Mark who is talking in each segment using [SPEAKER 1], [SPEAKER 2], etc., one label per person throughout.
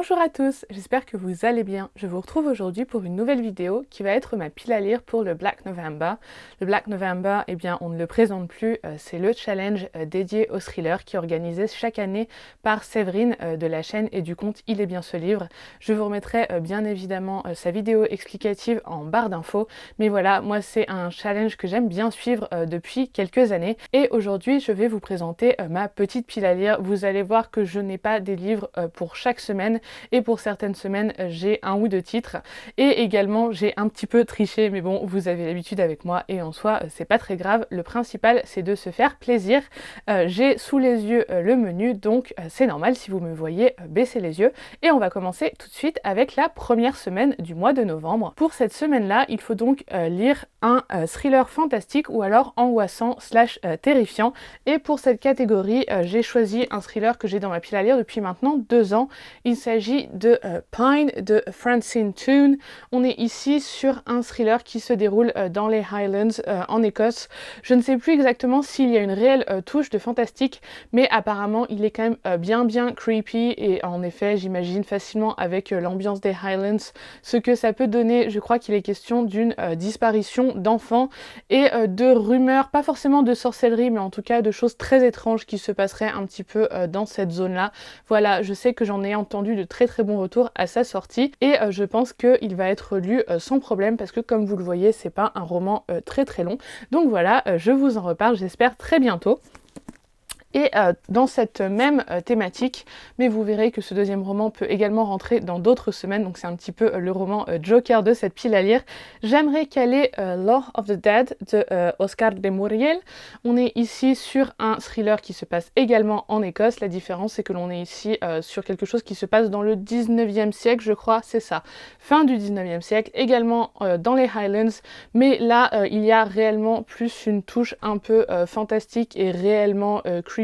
[SPEAKER 1] Bonjour à tous, j'espère que vous allez bien. Je vous retrouve aujourd'hui pour une nouvelle vidéo qui va être ma pile à lire pour le Black November. Le Black November, eh bien, on ne le présente plus, c'est le challenge dédié au thriller qui est organisé chaque année par Séverine de la chaîne et du compte Il est bien ce livre. Je vous remettrai bien évidemment sa vidéo explicative en barre d'infos, mais voilà, moi c'est un challenge que j'aime bien suivre depuis quelques années et aujourd'hui je vais vous présenter ma petite pile à lire. Vous allez voir que je n'ai pas des livres pour chaque semaine. Et pour certaines semaines, j'ai un ou deux titres. Et également, j'ai un petit peu triché, mais bon, vous avez l'habitude avec moi et en soi, c'est pas très grave. Le principal, c'est de se faire plaisir. J'ai sous les yeux le menu, donc c'est normal si vous me voyez baisser les yeux. Et on va commencer tout de suite avec la première semaine du mois de novembre. Pour cette semaine-là, il faut donc lire un thriller fantastique ou alors angoissant / terrifiant. Et pour cette catégorie, j'ai choisi un thriller que j'ai dans ma pile à lire depuis maintenant 2 ans. Il s'agit de Pine de Francine Toon. On est ici sur un thriller qui se déroule dans les Highlands en Écosse. Je ne sais plus exactement s'il y a une réelle touche de fantastique, mais apparemment il est quand même bien creepy et en effet j'imagine facilement avec l'ambiance des Highlands ce que ça peut donner. Je crois qu'il est question d'une disparition d'enfants et de rumeurs, pas forcément de sorcellerie, mais en tout cas de choses très étranges qui se passeraient un petit peu dans cette zone-là. Voilà, je sais que j'en ai entendu de très bons retours à sa sortie et je pense qu'il va être lu sans problème parce que comme vous le voyez, c'est pas un roman très long. Donc voilà, je vous en reparle, j'espère très bientôt. Et dans cette même thématique, mais vous verrez que ce deuxième roman peut également rentrer dans d'autres semaines, donc c'est un petit peu le roman Joker de cette pile à lire. J'aimerais caler Lore of the Dead de Oscar de Muriel. On est ici sur un thriller qui se passe également en Écosse. La différence c'est que l'on est ici sur quelque chose qui se passe dans le 19e siècle, je crois, c'est ça. Fin du 19e siècle, également dans les Highlands, mais là il y a réellement plus une touche un peu fantastique et réellement creepy,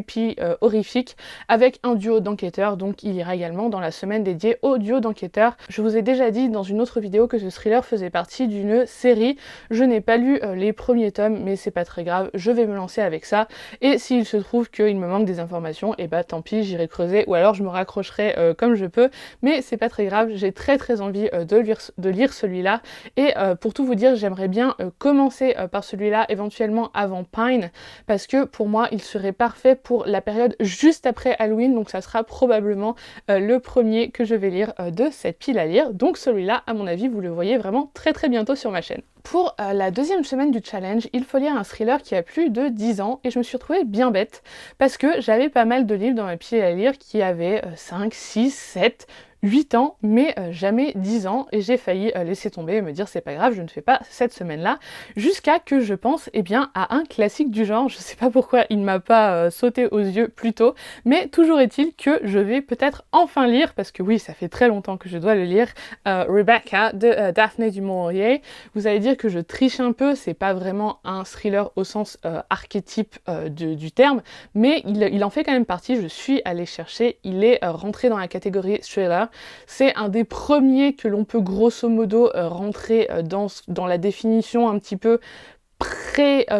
[SPEAKER 1] horrifique, avec un duo d'enquêteurs, donc il ira également dans la semaine dédiée au duo d'enquêteurs. Je vous ai déjà dit dans une autre vidéo que ce thriller faisait partie d'une série. Je n'ai pas lu les premiers tomes, mais c'est pas très grave, je vais me lancer avec ça, et s'il se trouve qu'il me manque des informations, et bah tant pis, j'irai creuser, ou alors je me raccrocherai comme je peux, mais c'est pas très grave, j'ai très envie de lire celui-là, et pour tout vous dire, j'aimerais bien commencer par celui-là, éventuellement avant Pine, parce que pour moi, il serait parfait pour la période juste après Halloween, donc ça sera probablement le premier que je vais lire de cette pile à lire, donc celui-là, à mon avis, vous le voyez vraiment très bientôt sur ma chaîne. Pour la deuxième semaine du challenge, il faut lire un thriller qui a plus de 10 ans, et je me suis retrouvée bien bête, parce que j'avais pas mal de livres dans ma pile à lire qui avaient 5, 6, 7, 8 ans, mais jamais 10 ans, et j'ai failli laisser tomber et me dire c'est pas grave, je ne fais pas cette semaine-là, jusqu'à que je pense à un classique du genre. Je sais pas pourquoi il ne m'a pas sauté aux yeux plus tôt, mais toujours est-il que je vais peut-être enfin lire, parce que oui, ça fait très longtemps que je dois le lire, Rebecca de Daphne du Maurier. Vous allez dire que je triche un peu, c'est pas vraiment un thriller au sens archétype du terme, mais il en fait quand même partie. Je suis allée chercher, il est rentré dans la catégorie thriller. C'est un des premiers que l'on peut grosso modo rentrer dans la définition un petit peu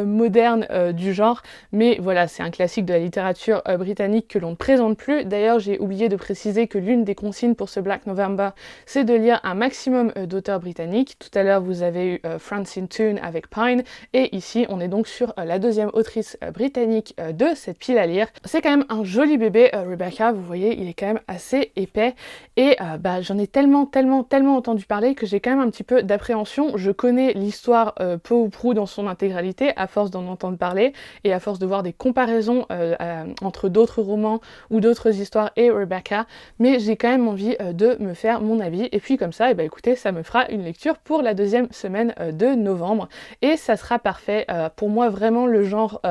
[SPEAKER 1] moderne du genre, mais voilà, c'est un classique de la littérature britannique que l'on ne présente plus. D'ailleurs, j'ai oublié de préciser que l'une des consignes pour ce Black November, c'est de lire un maximum d'auteurs britanniques. Tout à l'heure, vous avez eu Francine Toon avec Pine, et ici, on est donc sur la deuxième autrice britannique de cette pile à lire. C'est quand même un joli bébé, Rebecca, vous voyez, il est quand même assez épais, et j'en ai tellement entendu parler que j'ai quand même un petit peu d'appréhension. Je connais l'histoire peu ou prou dans son intégralité, à force d'en entendre parler et à force de voir des comparaisons entre d'autres romans ou d'autres histoires et Rebecca, mais j'ai quand même envie de me faire mon avis, et puis comme ça, écoutez, ça me fera une lecture pour la deuxième semaine de novembre, et ça sera parfait. Pour moi, vraiment le genre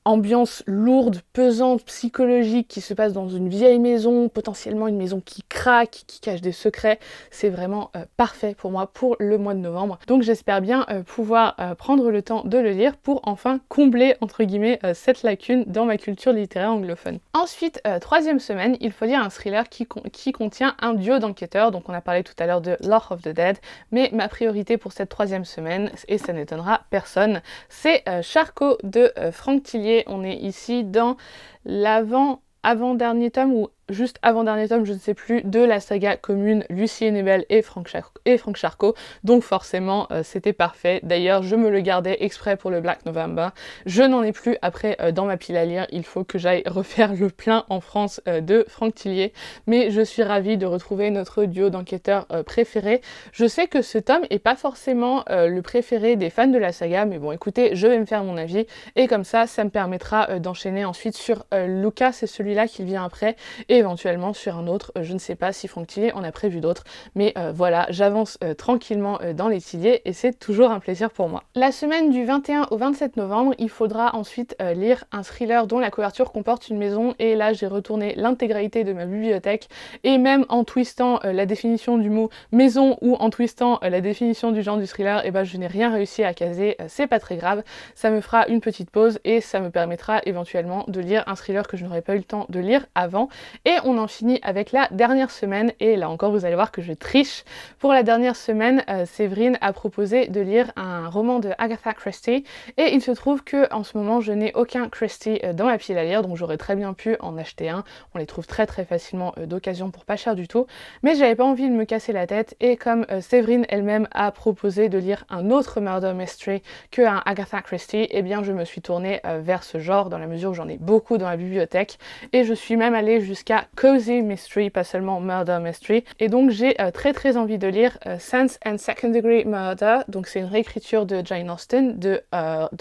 [SPEAKER 1] ambiance lourde, pesante, psychologique, qui se passe dans une vieille maison, potentiellement une maison qui craque, qui cache des secrets. C'est vraiment parfait pour moi pour le mois de novembre. Donc j'espère bien pouvoir prendre le temps de le lire pour enfin combler, entre guillemets, cette lacune dans ma culture littéraire anglophone. Ensuite, troisième semaine, il faut lire un thriller qui contient un duo d'enquêteurs. Donc on a parlé tout à l'heure de Lore of the Dead, mais ma priorité pour cette troisième semaine, et ça n'étonnera personne, c'est Charcot de Franck Tillier. On est ici dans l'avant-dernier tome ou juste avant-dernier tome, je ne sais plus, de la saga commune Lucie et Nebel et Frank Charcot, donc forcément c'était parfait. D'ailleurs je me le gardais exprès pour le Black November. Je n'en ai plus après dans ma pile à lire, il faut que j'aille refaire le plein en France de Franck Tillier, mais je suis ravie de retrouver notre duo d'enquêteurs préféré. Je sais que ce tome est pas forcément le préféré des fans de la saga, mais bon écoutez, je vais me faire mon avis, et comme ça me permettra d'enchaîner ensuite sur Lucas, c'est celui-là qui vient après, et éventuellement sur un autre. Je ne sais pas si Franck Tillier en a prévu d'autres, mais voilà, j'avance tranquillement dans les Tillier, et c'est toujours un plaisir pour moi. La semaine du 21 au 27 novembre, il faudra ensuite lire un thriller dont la couverture comporte une maison, et là j'ai retourné l'intégralité de ma bibliothèque, et même en twistant la définition du mot maison ou en twistant la définition du genre du thriller, et ben je n'ai rien réussi à caser, c'est pas très grave, ça me fera une petite pause et ça me permettra éventuellement de lire un thriller que je n'aurais pas eu le temps de lire avant. Et on en finit avec la dernière semaine, et là encore vous allez voir que je triche. Pour la dernière semaine, Séverine a proposé de lire un roman de Agatha Christie, et il se trouve que en ce moment je n'ai aucun Christie dans ma pile à lire, donc j'aurais très bien pu en acheter un. On les trouve très facilement d'occasion pour pas cher du tout, mais j'avais pas envie de me casser la tête, et comme Séverine elle-même a proposé de lire un autre murder mystery que un Agatha Christie, et bien je me suis tournée vers ce genre dans la mesure où j'en ai beaucoup dans la bibliothèque, et je suis même allée jusqu'à Cozy Mystery, pas seulement Murder Mystery, et donc j'ai très envie de lire Sense and Second Degree Murder, donc c'est une réécriture de Jane Austen de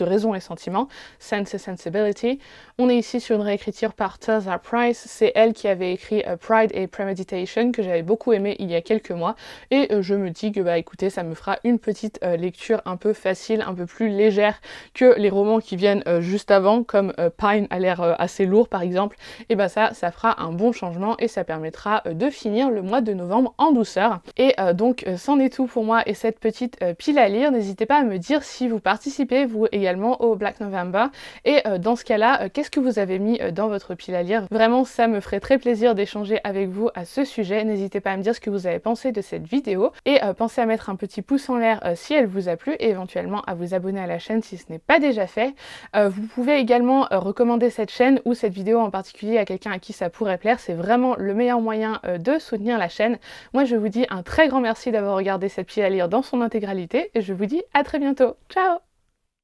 [SPEAKER 1] Raison et Sentiment, Sense and Sensibility. On est ici sur une réécriture par Tirzah Price, c'est elle qui avait écrit Pride et Premeditation, que j'avais beaucoup aimé il y a quelques mois, et je me dis que bah écoutez, ça me fera une petite lecture un peu facile, un peu plus légère que les romans qui viennent juste avant, comme Pine a l'air assez lourd par exemple, et bah ça fera un bon changement, et ça permettra de finir le mois de novembre en douceur. Et donc c'en est tout pour moi et cette petite pile à lire. N'hésitez pas à me dire si vous participez vous également au Black November, et dans ce cas-là, qu'est-ce que vous avez mis dans votre pile à lire. Vraiment, ça me ferait très plaisir d'échanger avec vous à ce sujet. N'hésitez pas à me dire ce que vous avez pensé de cette vidéo, et pensez à mettre un petit pouce en l'air si elle vous a plu, et éventuellement à vous abonner à la chaîne si ce n'est pas déjà fait. Vous pouvez également recommander cette chaîne ou cette vidéo en particulier à quelqu'un à qui ça pourrait plaire, c'est vraiment le meilleur moyen de soutenir la chaîne. Moi je vous dis un très grand merci d'avoir regardé cette pile à lire dans son intégralité, et je vous dis à très bientôt. Ciao!